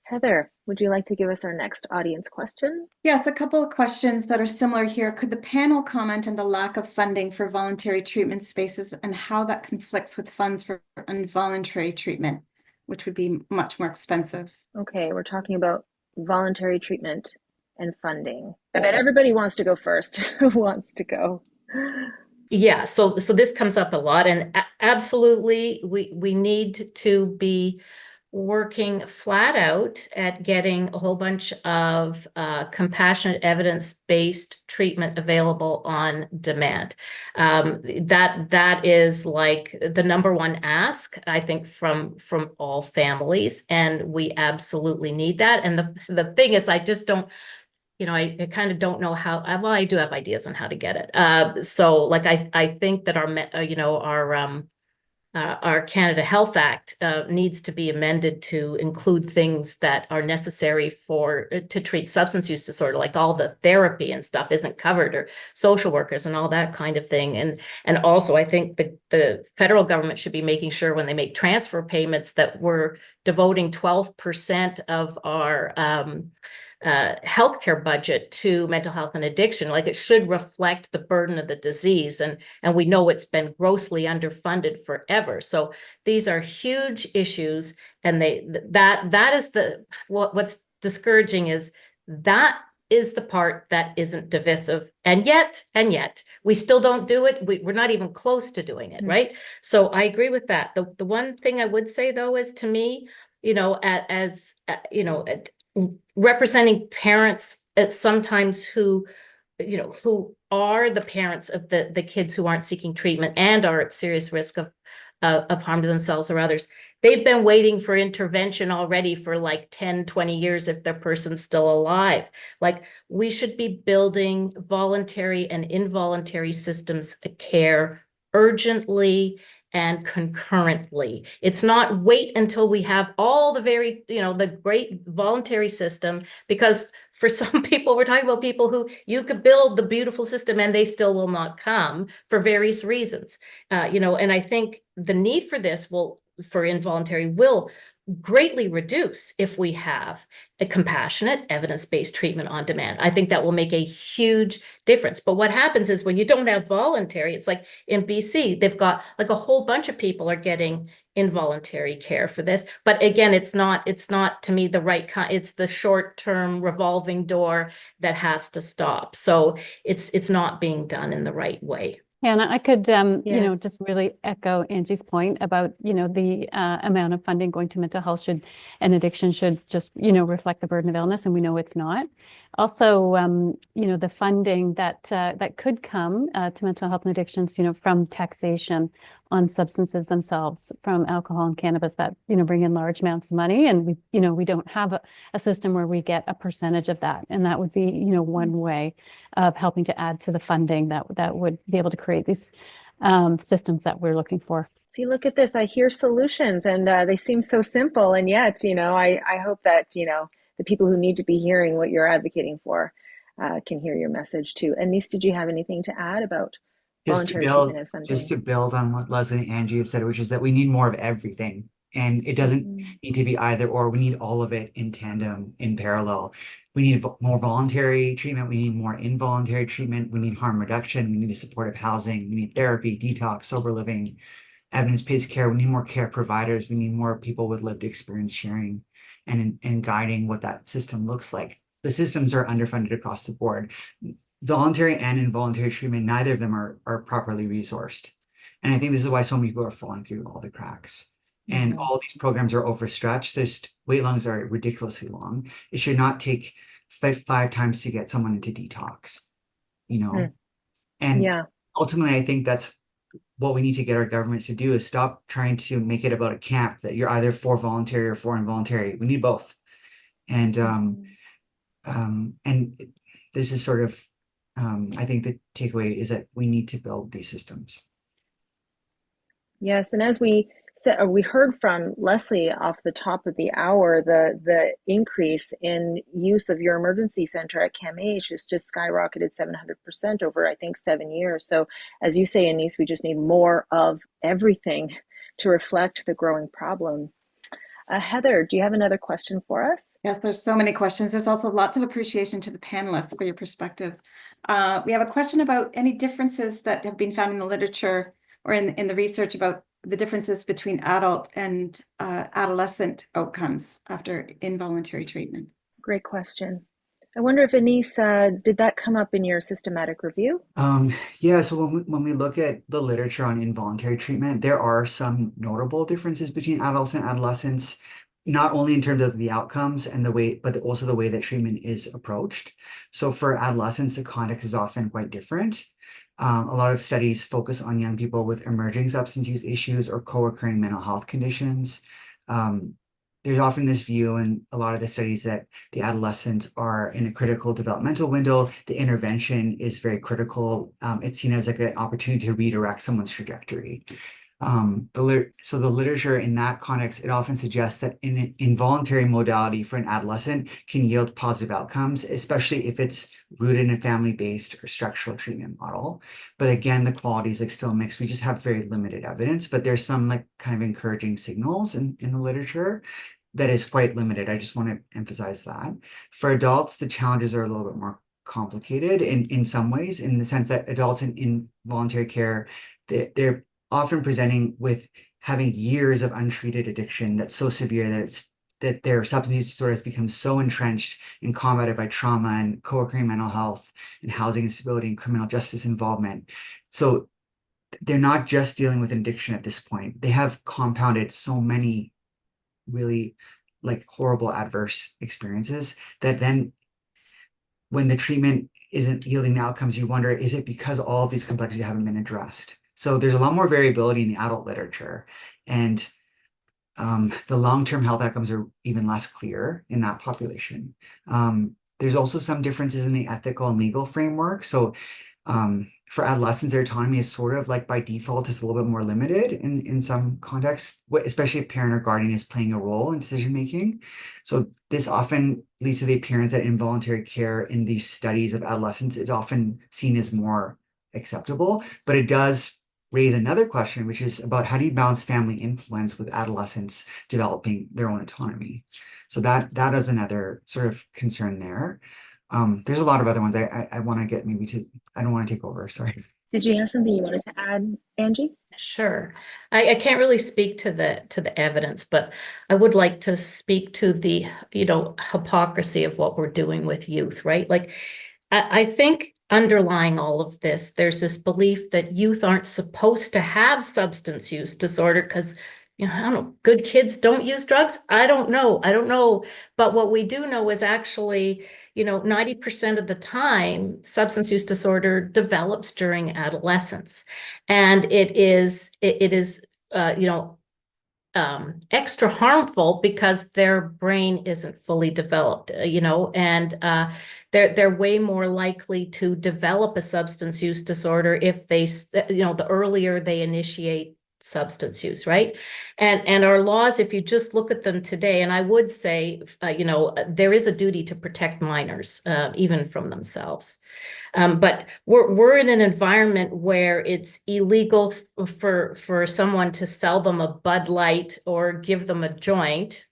Heather, would you like to give us our next audience question? Yes, a couple of questions that are similar here. Could the panel comment on the lack of funding for voluntary treatment spaces and how that conflicts with funds for involuntary treatment, which would be much more expensive? Okay, we're talking about voluntary treatment and funding. I bet everybody wants to go first. Who wants to go? Yeah, so this comes up a lot, and absolutely we need to be working flat out at getting a whole bunch of compassionate evidence-based treatment available on demand. That is like the number one ask, I think, from all families, and we absolutely need that. And the thing is, I just don't, I kind of don't know how. Well, I do have ideas on how to get it. So like I think that our Canada Health Act needs to be amended to include things that are necessary to treat substance use disorder, like all the therapy and stuff isn't covered, or social workers and all that kind of thing. And also, I think the federal government should be making sure when they make transfer payments that we're devoting 12% of our healthcare budget to mental health and addiction. Like, it should reflect the burden of the disease, and we know it's been grossly underfunded forever. So these are huge issues, and that is what's discouraging is that is the part that isn't divisive, and yet we still don't do it. We're not even close to doing it, right? So I agree with that. The one thing I would say though is, to me, representing parents sometimes who are the parents of the kids who aren't seeking treatment and are at serious risk of harm to themselves or others. They've been waiting for intervention already for like 10, 20 years if their person's still alive. Like, we should be building voluntary and involuntary systems of care urgently and concurrently. It's not wait until we have all the the great voluntary system, because for some people, we're talking about people who you could build the beautiful system and they still will not come for various reasons. And I think the need for involuntary will greatly reduce if we have a compassionate, evidence-based treatment on demand. I think that will make a huge difference. But what happens is, when you don't have voluntary, it's like in BC, they've got like a whole bunch of people are getting involuntary care for this. But again, it's not to me the right kind. It's the short-term revolving door that has to stop. So it's not being done in the right way. Hannah, I could, Yes. just really echo Angie's point about, the amount of funding going to mental health and addiction should just, reflect the burden of illness, and we know it's not. Also, the funding that could come to mental health and addictions, from taxation on substances themselves, from alcohol and cannabis that, bring in large amounts of money, and we don't have a system where we get a percentage of that, and that would be, one way of helping to add to the funding that would be able to create these systems that we're looking for. See, look at this. I hear solutions, and they seem so simple, and yet, I hope that, the people who need to be hearing what you're advocating for can hear your message too. Anise, did you have anything to add about voluntary treatment and funding? Just to build on what Leslie and Angie have said, which is that we need more of everything. And it doesn't need to be either or. We need all of it in tandem, in parallel. We need more voluntary treatment. We need more involuntary treatment. We need harm reduction. We need supportive housing. We need therapy, detox, sober living, evidence-based care. We need more care providers. We need more people with lived experience sharing and guiding what that system looks like. The systems are underfunded across the board. Voluntary and involuntary treatment, neither of them are properly resourced. And I think this is why so many people are falling through all the cracks. And all these programs are overstretched. These wait longs are ridiculously long. It should not take five times to get someone into detox, And ultimately, I think that's what we need to get our governments to do is stop trying to make it about a camp that you're either for voluntary or for involuntary. We need both. And this is sort of, I think the takeaway is that we need to build these systems. Yes, and as we said, we heard from Leslie off the top of the hour, the increase in use of your emergency center at CAMH has just skyrocketed 700% over, I think, 7 years. So as you say, Anise, we just need more of everything to reflect the growing problem. Heather, do you have another question for us? Yes, there's so many questions. There's also lots of appreciation to the panelists for your perspectives. We have a question about any differences that have been found in the literature or in the research about the differences between adult and adolescent outcomes after involuntary treatment. Great question. I wonder if Anise, did that come up in your systematic review? Yeah, so when we look at the literature on involuntary treatment, there are some notable differences between adults and adolescents, not only in terms of the outcomes and the way, but also the way that treatment is approached. So for adolescents, the context is often quite different. A lot of studies focus on young people with emerging substance use issues or co-occurring mental health conditions. There's often this view in a lot of the studies that the adolescents are in a critical developmental window. The intervention is very critical. It's seen as like an opportunity to redirect someone's trajectory. So the literature in that context, it often suggests that an involuntary modality for an adolescent can yield positive outcomes, especially if it's rooted in a family-based or structural treatment model. But again, the quality is like still mixed. We just have very limited evidence, but there's some like kind of encouraging signals in the literature that is quite limited. I just want to emphasize that. For adults, the challenges are a little bit more complicated in some ways, in the sense that adults in involuntary care, they're often presenting with having years of untreated addiction that's so severe that their substance use disorder has become so entrenched and combated by trauma and co-occurring mental health and housing instability and criminal justice involvement. So they're not just dealing with addiction at this point. They have compounded so many really like horrible adverse experiences that then when the treatment isn't yielding the outcomes, you wonder, is it because all of these complexities haven't been addressed? So there's a lot more variability in the adult literature, and the long-term health outcomes are even less clear in that population. There's also some differences in the ethical and legal framework. So for adolescents, their autonomy is sort of like by default is a little bit more limited in some contexts, especially if parent or guardian is playing a role in decision-making. So this often leads to the appearance that involuntary care in these studies of adolescents is often seen as more acceptable, but it does raise another question, which is about how do you balance family influence with adolescents developing their own autonomy? So that is another sort of concern there. There's a lot of other ones I want to get maybe to, I don't want to take over, sorry. Did you have something you wanted to add, Angie? Sure. I can't really speak to the evidence, but I would like to speak to the, hypocrisy of what we're doing with youth, right? Like, I think underlying all of this, there's this belief that youth aren't supposed to have substance use disorder because, I don't know, good kids don't use drugs. I don't know. But what we do know is actually, 90% of the time, substance use disorder develops during adolescence. And it is extra harmful because their brain isn't fully developed, and they're way more likely to develop a substance use disorder if they, the earlier they initiate substance use, right? And our laws, if you just look at them today, and I would say, there is a duty to protect minors, even from themselves. But we're in an environment where it's illegal for someone to sell them a Bud Light or give them a joint.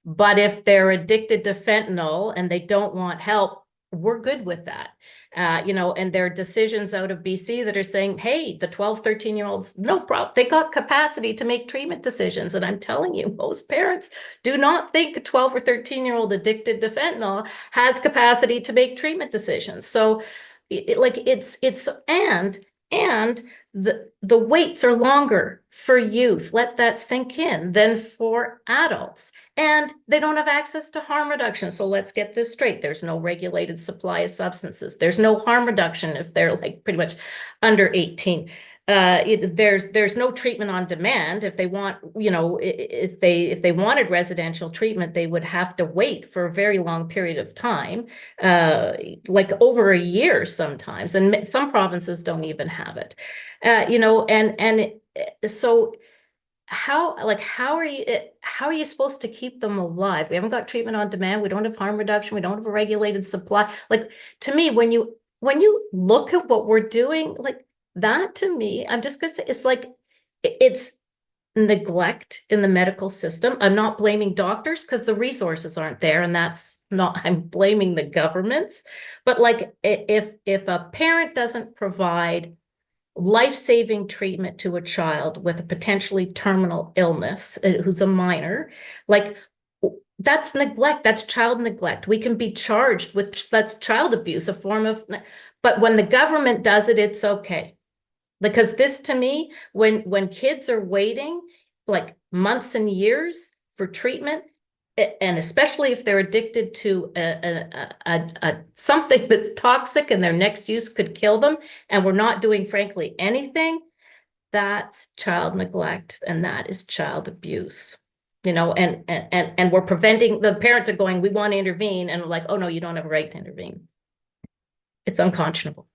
But if they're addicted to fentanyl and they don't want help, we're good with that. And there are decisions out of BC that are saying, hey, the 12, 13-year-olds, no problem. They got capacity to make treatment decisions. And I'm telling you, most parents do not think a 12 or 13-year-old addicted to fentanyl has capacity to make treatment decisions. So and the waits are longer for youth, let that sink in, than for adults. And they don't have access to harm reduction. So let's get this straight. There's no regulated supply of substances. There's no harm reduction if they're like pretty much under 18. there's no treatment on demand. If they want, if they wanted residential treatment, they would have to wait for a very long period of time, like over a year sometimes, and some provinces don't even have it. So how are you supposed to keep them alive? We haven't got treatment on demand. We don't have harm reduction. We don't have a regulated supply. Like, to me, when you look at what we're doing, like that, to me, I'm just gonna say it's like it's neglect in the medical system. I'm not blaming doctors because the resources aren't there, and that's not, I'm blaming the governments. But like, if a parent doesn't provide life-saving treatment to a child with a potentially terminal illness, who's a minor, like, that's neglect. That's child neglect. We can be charged with, that's child abuse, a form of, but when the government does it, it's okay. Because this, to me, when kids are waiting like months and years for treatment, and especially if they're addicted to something that's toxic and their next use could kill them, and we're not doing, frankly, anything, that's child neglect, and that is child abuse. And we're preventing, the parents are going, we want to intervene, and like, oh no, you don't have a right to intervene. It's unconscionable.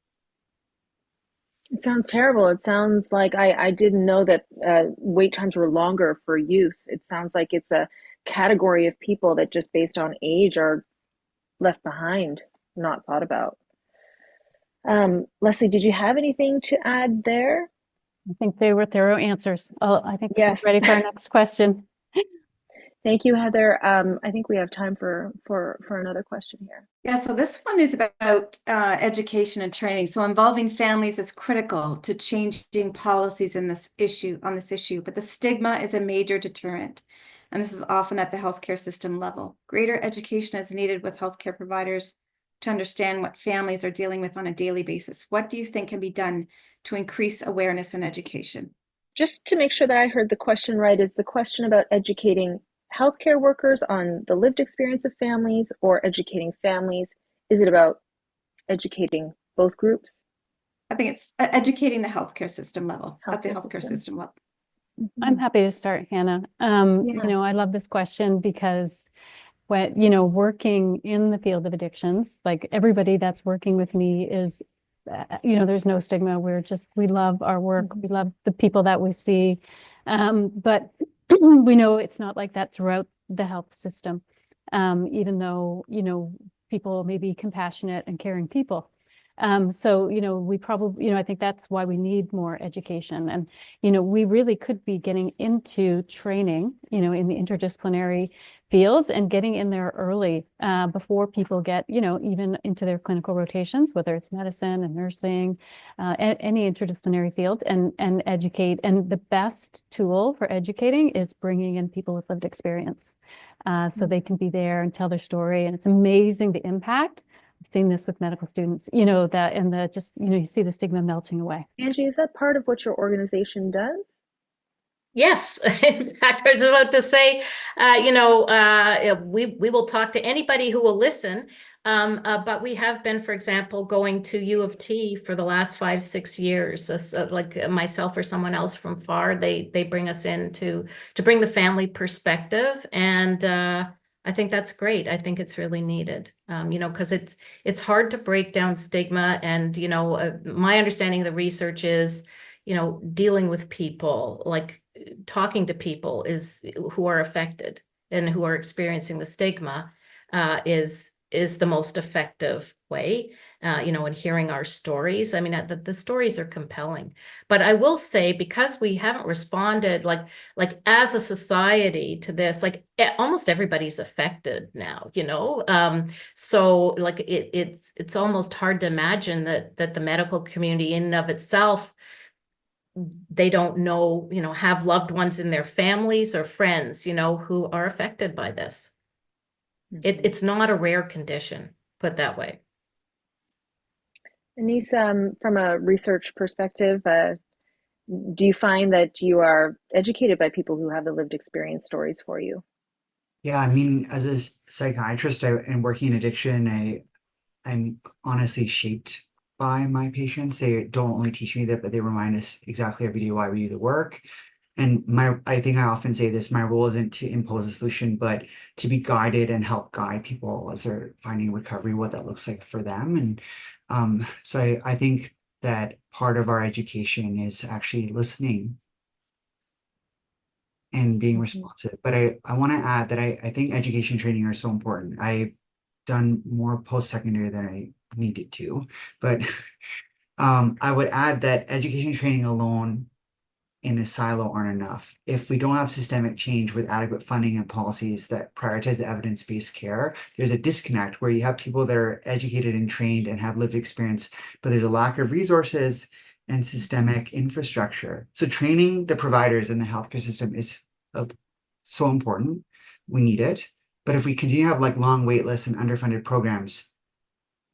It sounds terrible. It sounds like I didn't know that wait times were longer for youth. It sounds like it's a category of people that just based on age are left behind, not thought about. Leslie, did you have anything to add there? I think they were thorough answers. Oh, I think we're Yes. ready for our next question. Thank you, Heather. I think we have time for another question here. Yeah, so this one is about education and training. So involving families is critical to changing policies on this issue, but the stigma is a major deterrent. And this is often at the healthcare system level. Greater education is needed with healthcare providers to understand what families are dealing with on a daily basis. What do you think can be done to increase awareness and education? Just to make sure that I heard the question right, is the question about educating healthcare workers on the lived experience of families or educating families? Is it about educating both groups? I think it's educating the healthcare system level, at the healthcare system level. I'm happy to start, Hannah. I love this question because when, working in the field of addictions, like everybody that's working with me is, there's no stigma. We love our work. We love the people that we see. But we know it's not like that throughout the health system, even though, people may be compassionate and caring people. So, we probably, I think that's why we need more education. And, we really could be getting into training, in the interdisciplinary fields and getting in there early, before people get, even into their clinical rotations, whether it's medicine and nursing, any interdisciplinary field, and educate. And the best tool for educating is bringing in people with lived experience, so they can be there and tell their story. And it's amazing the impact. I've seen this with medical students, you see the stigma melting away. Angie, is that part of what your organization does? Yes, in fact, I was about to say, we will talk to anybody who will listen. But we have been, for example, going to U of T for the last 5-6 years. Like myself or someone else from FAR, they bring us in to bring the family perspective, and I think that's great. I think it's really needed, because it's hard to break down stigma, and my understanding of the research is, dealing with people, like talking to people who are affected and who are experiencing the stigma, is the most effective way, and hearing our stories. I mean, the stories are compelling, but I will say, because we haven't responded like as a society to this, like almost everybody's affected now, so like it's almost hard to imagine that the medical community in and of itself, they don't know, have loved ones in their families or friends, who are affected by this. It's not a rare condition, put that way. Denise, from a research perspective, do you find that you are educated by people who have the lived experience stories for you? Yeah, I mean, as a psychiatrist and working in addiction, I'm honestly shaped by my patients. They don't only teach me that, but they remind us exactly every day why we do the work. And I think I often say this, my role isn't to impose a solution, but to be guided and help guide people as they're finding recovery, what that looks like for them. And so I think that part of our education is actually listening and being responsive. But I want to add that I think education training are so important. I've done more post-secondary than I needed to, but I would add that education training alone in a silo aren't enough. If we don't have systemic change with adequate funding and policies that prioritize the evidence-based care, there's a disconnect where you have people that are educated and trained and have lived experience, but there's a lack of resources and systemic infrastructure. So training the providers in the healthcare system is so important. We need it. But if we continue to have like long wait lists and underfunded programs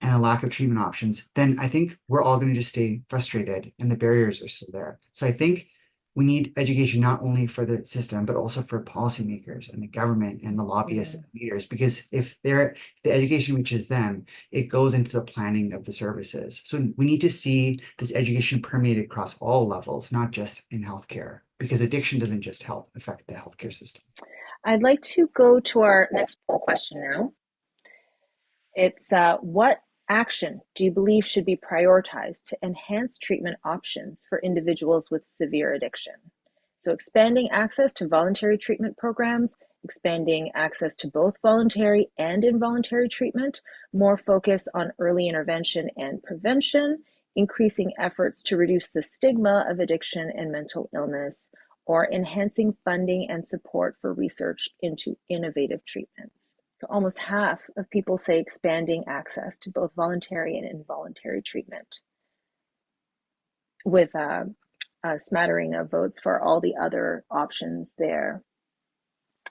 and a lack of treatment options, then I think we're all going to just stay frustrated and the barriers are still there. So I think we need education not only for the system, but also for policymakers and the government and the lobbyists and leaders, because if the education reaches them, it goes into the planning of the services. So we need to see this education permeated across all levels, not just in healthcare, because addiction doesn't just affect the healthcare system. I'd like to go to our next poll question now. It's what action do you believe should be prioritized to enhance treatment options for individuals with severe addiction? So expanding access to voluntary treatment programs, expanding access to both voluntary and involuntary treatment, more focus on early intervention and prevention, increasing efforts to reduce the stigma of addiction and mental illness, or enhancing funding and support for research into innovative treatments. So almost half of people say expanding access to both voluntary and involuntary treatment, with a smattering of votes for all the other options there.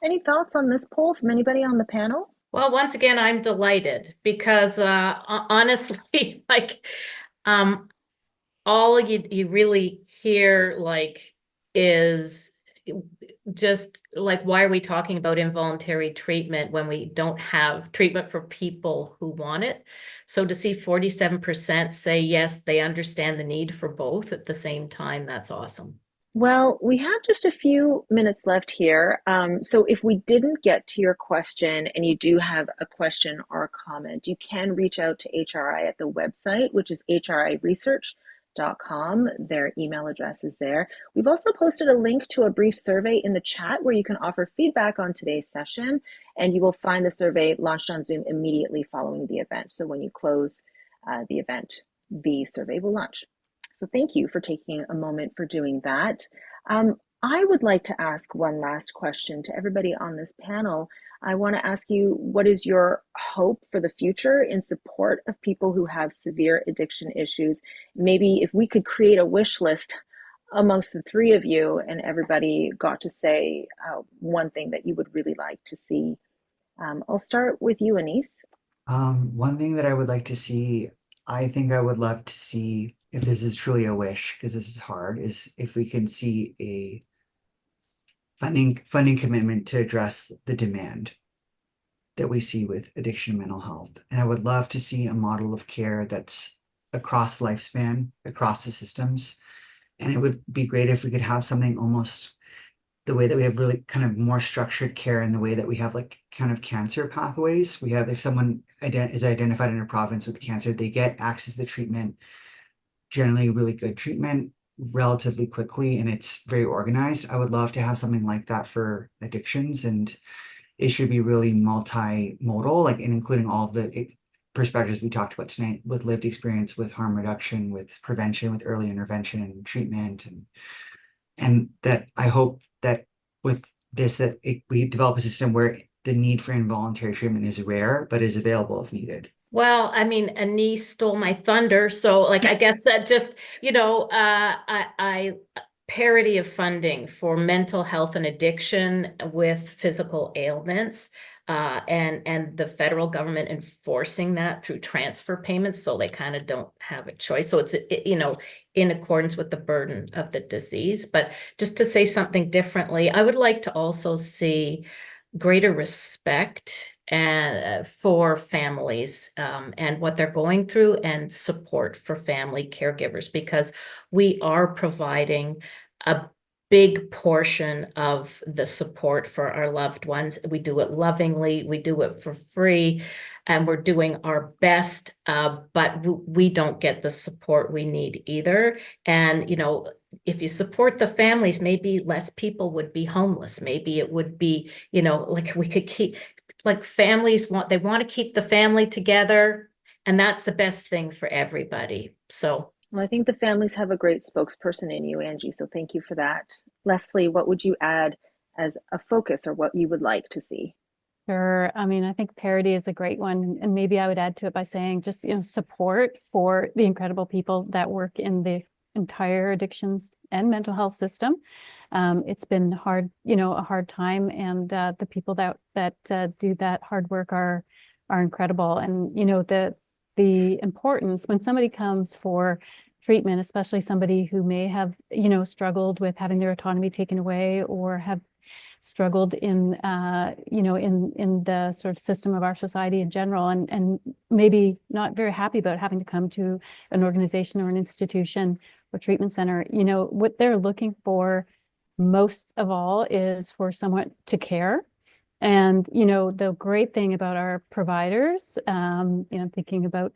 Any thoughts on this poll from anybody on the panel? Well, once again, I'm delighted because honestly, like all you really hear like is just like, why are we talking about involuntary treatment when we don't have treatment for people who want it? So to see 47% say yes, they understand the need for both at the same time, that's awesome. Well, we have just a few minutes left here. So if we didn't get to your question and you do have a question or a comment, you can reach out to HRI at the website, which is hriresearch.com. Their email address is there. We've also posted a link to a brief survey in the chat where you can offer feedback on today's session, and you will find the survey launched on Zoom immediately following the event. So when you close the event, the survey will launch. So thank you for taking a moment for doing that. I would like to ask one last question to everybody on this panel. I want to ask you, what is your hope for the future in support of people who have severe addiction issues? Maybe if we could create a wish list amongst the three of you and everybody got to say one thing that you would really like to see. I'll start with you, Anise. One thing that I would like to see, I think I would love to see, if this is truly a wish, because this is hard, is if we can see a funding commitment to address the demand that we see with addiction and mental health. And I would love to see a model of care that's across the lifespan, across the systems. And it would be great if we could have something almost the way that we have really kind of more structured care in the way that we have like kind of cancer pathways. We have, if someone is identified in a province with cancer, they get access to the treatment, generally really good treatment relatively quickly, and it's very organized. I would love to have something like that for addictions, and it should be really multimodal, like, and including all of the perspectives we talked about tonight, with lived experience, with harm reduction, with prevention, with early intervention, treatment, and that I hope that with this, that we develop a system where the need for involuntary treatment is rare, but is available if needed. Well, I mean, Anise stole my thunder. So like, I guess that just, I parity of funding for mental health and addiction with physical ailments, and the federal government enforcing that through transfer payments. So they kind of don't have a choice. So it's, in accordance with the burden of the disease. But just to say something differently, I would like to also see greater respect for families and what they're going through, and support for family caregivers, because we are providing a big portion of the support for our loved ones. We do it lovingly, we do it for free, and we're doing our best, but we don't get the support we need either. And, you know, if you support the families, maybe less people would be homeless. Maybe it would be, you know, like we could keep, like families want to keep the family together, and that's the best thing for everybody. So Well, I think the families have a great spokesperson in you, Angie, so thank you for that. Leslie, what would you add as a focus, or what you would like to see? Sure. I mean, I think parity is a great one. And maybe I would add to it by saying just, you know, support for the incredible people that work in the entire addictions and mental health system. It's been hard, you know, a hard time, and the people that do that hard work are incredible. And, you know, the importance when somebody comes for treatment, especially somebody who may have, you know, struggled with having their autonomy taken away, or have struggled in, you know, in the sort of system of our society in general, and maybe not very happy about having to come to an organization or an institution or treatment center. You know, what they're looking for most of all is for someone to care. And, you know, the great thing about our providers, you know, thinking about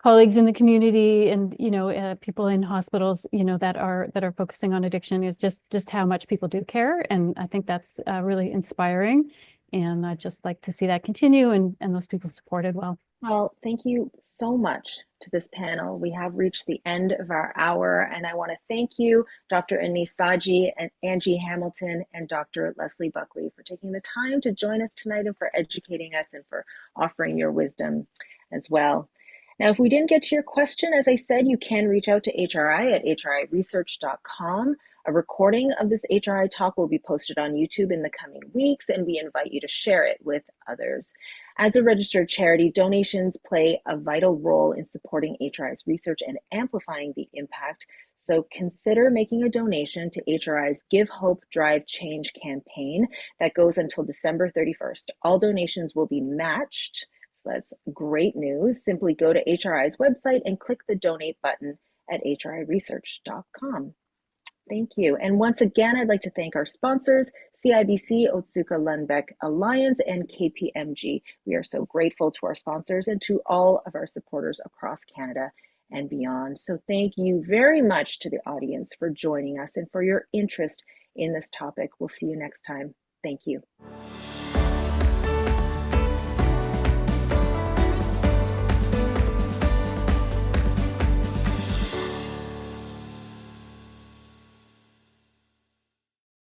colleagues in the community and, you know, people in hospitals, you know, that are focusing on addiction, is just how much people do care. And I think that's really inspiring. And I'd just like to see that continue, and those people supported well. Well, thank you so much to this panel. We have reached the end of our hour, and I want to thank you, Dr. Anise Bahji and Angie Hamilton, and Dr. Leslie Buckley, for taking the time to join us tonight, and for educating us, and for offering your wisdom as well. Now, if we didn't get to your question, as I said, you can reach out to HRI at hriresearch.com. A recording of this HRI talk will be posted on YouTube in the coming weeks, and we invite you to share it with others. As a registered charity, donations play a vital role in supporting HRI's research and amplifying the impact. So consider making a donation to HRI's Give Hope, Drive Change campaign that goes until December 31st. All donations will be matched. So that's great news. Simply go to HRI's website and click the donate button at hriresearch.com. Thank you. And once again, I'd like to thank our sponsors, CIBC, Otsuka Lundbeck Alliance, and KPMG. We are so grateful to our sponsors and to all of our supporters across Canada and beyond. So thank you very much to the audience for joining us and for your interest in this topic. We'll see you next time. Thank you.